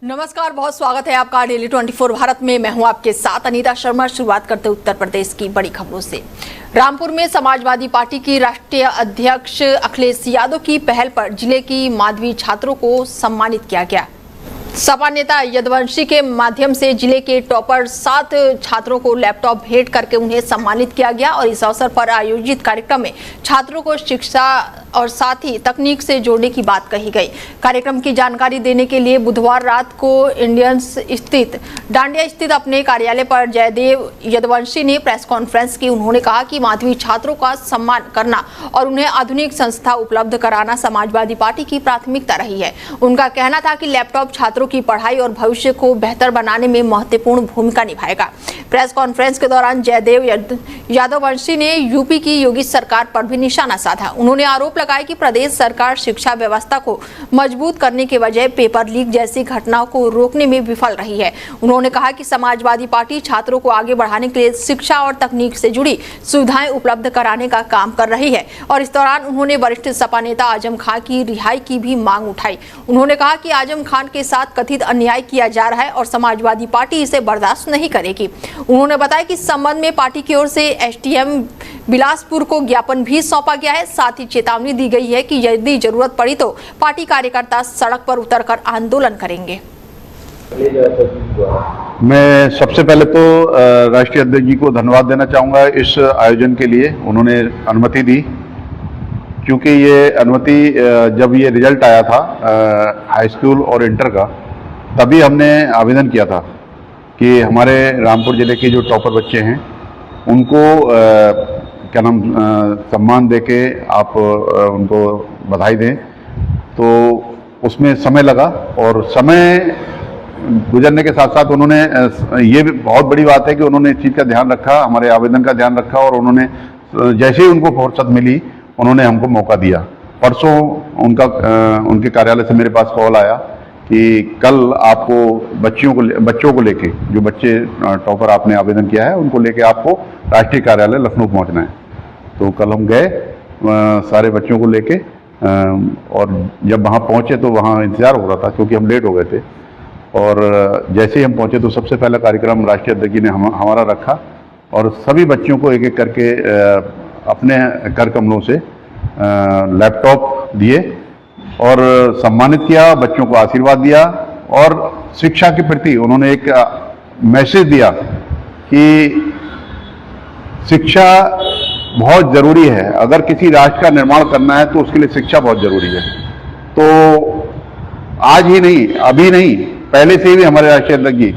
नमस्कार, बहुत स्वागत है आपका डेली 24 भारत में। मैं हूं आपके साथ अनीता शर्मा। शुरुआत करते उत्तर प्रदेश की बड़ी खबरों से। रामपुर में समाजवादी पार्टी की राष्ट्रीय अध्यक्ष अखिलेश यादव की पहल पर जिले की माध्यमिक छात्रों को सम्मानित किया गया। सपा नेता यदुवंशी के माध्यम से जिले के टॉपर 7 छात्रों को लैपटॉप भेंट करके उन्हें सम्मानित किया गया और इस अवसर पर आयोजित कार्यक्रम में छात्रों को शिक्षा और साथ ही तकनीक से जोड़ने की बात कही गई। कार्यक्रम की जानकारी देने के लिए बुधवार रात को डांडिया स्थित अपने कार्यालय पर जयदेव यदुवंशी ने प्रेस कॉन्फ्रेंस की। उन्होंने कहा कि माध्यमिक छात्रों का सम्मान करना और उन्हें आधुनिक संस्था उपलब्ध कराना समाजवादी पार्टी की प्राथमिकता रही है। उनका कहना था कि लैपटॉप छात्रों की पढ़ाई और भविष्य को बेहतर बनाने में महत्वपूर्ण भूमिका निभाएगा। प्रेस कॉन्फ्रेंस के दौरान जयदेव यादववंशी ने यूपी की योगी सरकार पर भी निशाना साधा। उन्होंने आरोप लगाया कि प्रदेश सरकार शिक्षा व्यवस्था को मजबूत करने के बजाय पेपर लीक जैसी घटनाओं को रोकने में विफल रही है। उन्होंने कहा कि समाजवादी पार्टी छात्रों को आगे बढ़ाने के लिए शिक्षा और तकनीक से जुड़ी सुविधाएं उपलब्ध कराने का काम कर रही है और इस दौरान उन्होंने वरिष्ठ सपा नेता आजम खान की रिहाई की भी मांग उठाई। उन्होंने कहा कि आजम खान के साथ कथित अन्याय किया जा रहा है और समाजवादी पार्टी इसे बर्दाश्त नहीं करेगी। उन्होंने बताया कि इस संबंध में पार्टी की ओर से एसडीएम बिलासपुर को ज्ञापन भी सौंपा गया है। साथ ही चेतावनी दी गई है कि यदि जरूरत पड़ी तो पार्टी कार्यकर्ता सड़क पर उतरकर आंदोलन करेंगे। मैं सबसे पहले तो राष्ट्रीय अध्यक्ष जी को धन्यवाद देना चाहूँगा इस आयोजन के लिए। उन्होंने अनुमति दी, क्योंकि ये अनुमति जब ये रिजल्ट आया था हाई स्कूल और इंटर का, तभी हमने आवेदन किया था कि हमारे रामपुर जिले के जो टॉपर बच्चे हैं उनको क्या नाम सम्मान देके आप उनको बधाई दें। तो उसमें समय लगा और समय गुजरने के साथ साथ उन्होंने ये भी बहुत बड़ी बात है कि उन्होंने इस चीज़ का ध्यान रखा, हमारे आवेदन का ध्यान रखा और उन्होंने जैसे ही उनको फुर्सत मिली उन्होंने हमको मौका दिया। परसों उनके कार्यालय से मेरे पास कॉल आया कि कल आपको बच्चों को लेके, जो बच्चे टॉपर आपने आवेदन किया है उनको लेके आपको राष्ट्रीय कार्यालय लखनऊ पहुंचना है। तो कल हम गए सारे बच्चों को लेके और जब वहाँ पहुँचे तो वहाँ इंतजार हो रहा था क्योंकि हम लेट हो गए थे। और जैसे ही हम पहुँचे तो सबसे पहला कार्यक्रम राष्ट्रीय अध्यक्ष जी ने हमारा रखा और सभी बच्चों को एक एक करके अपने कर कमलों से लैपटॉप दिए और सम्मानित किया, बच्चों को आशीर्वाद दिया और शिक्षा के प्रति उन्होंने एक मैसेज दिया कि शिक्षा बहुत ज़रूरी है। अगर किसी राष्ट्र का निर्माण करना है तो उसके लिए शिक्षा बहुत ज़रूरी है। तो आज ही नहीं, अभी नहीं, पहले से भी हमारे राष्ट्रीय अध्यक्ष जी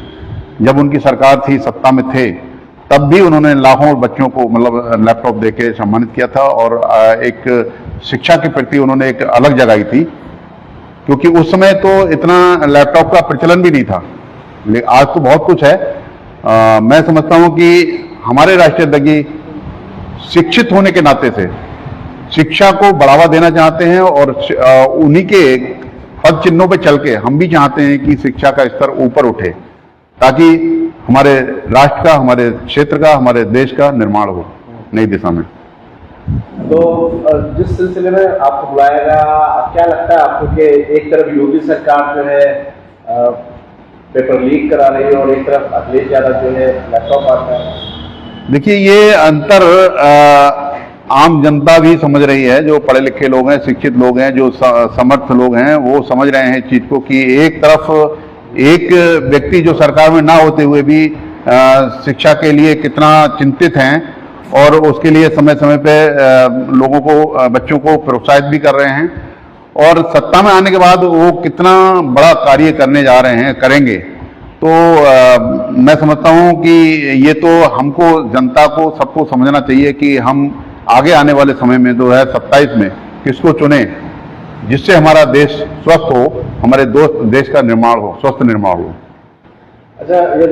जब उनकी सरकार थी, सत्ता में थे, तब भी उन्होंने लाखों बच्चों को मतलब लैपटॉप देके सम्मानित किया था और एक शिक्षा के प्रति उन्होंने एक अलग जगाई थी, क्योंकि उस समय तो इतना लैपटॉप का प्रचलन भी नहीं था। लेकिन आज तो बहुत कुछ है। मैं समझता हूँ कि हमारे राष्ट्रीय अध्यक्ष जी शिक्षित होने के नाते से शिक्षा को बढ़ावा देना चाहते हैं और उन्हीं के पद चिन्हों पर चल के हम भी चाहते हैं कि शिक्षा का स्तर ऊपर उठे, ताकि हमारे राष्ट्र का, हमारे क्षेत्र का, हमारे देश का निर्माण हो नई दिशा में। तो जिस सिलसिले में आपको बुलाया गया, क्या लगता है आपको कि एक तरफ योगी सरकार जो है पेपर लीक करा रही है और एक तरफ अखिलेश यादव जो है लैपटॉप आता है? देखिए, ये अंतर आम जनता भी समझ रही है। जो पढ़े लिखे लोग हैं, शिक्षित लोग हैं, जो समर्थ लोग हैं, वो समझ रहे हैं इस चीज को कि एक तरफ एक व्यक्ति जो सरकार में ना होते हुए भी शिक्षा के लिए कितना चिंतित हैं और उसके लिए समय समय पे लोगों को, बच्चों को प्रोत्साहित भी कर रहे हैं और सत्ता में आने के बाद वो कितना बड़ा कार्य करने जा रहे हैं, करेंगे। तो मैं समझता हूँ कि ये तो हमको, जनता को, सबको समझना चाहिए कि हम आगे आने वाले समय में 2027 में किसको चुने जिससे हमारा देश स्वस्थ हो, हमारे देश का निर्माण हो, स्वस्थ निर्माण हो। अच्छा, ये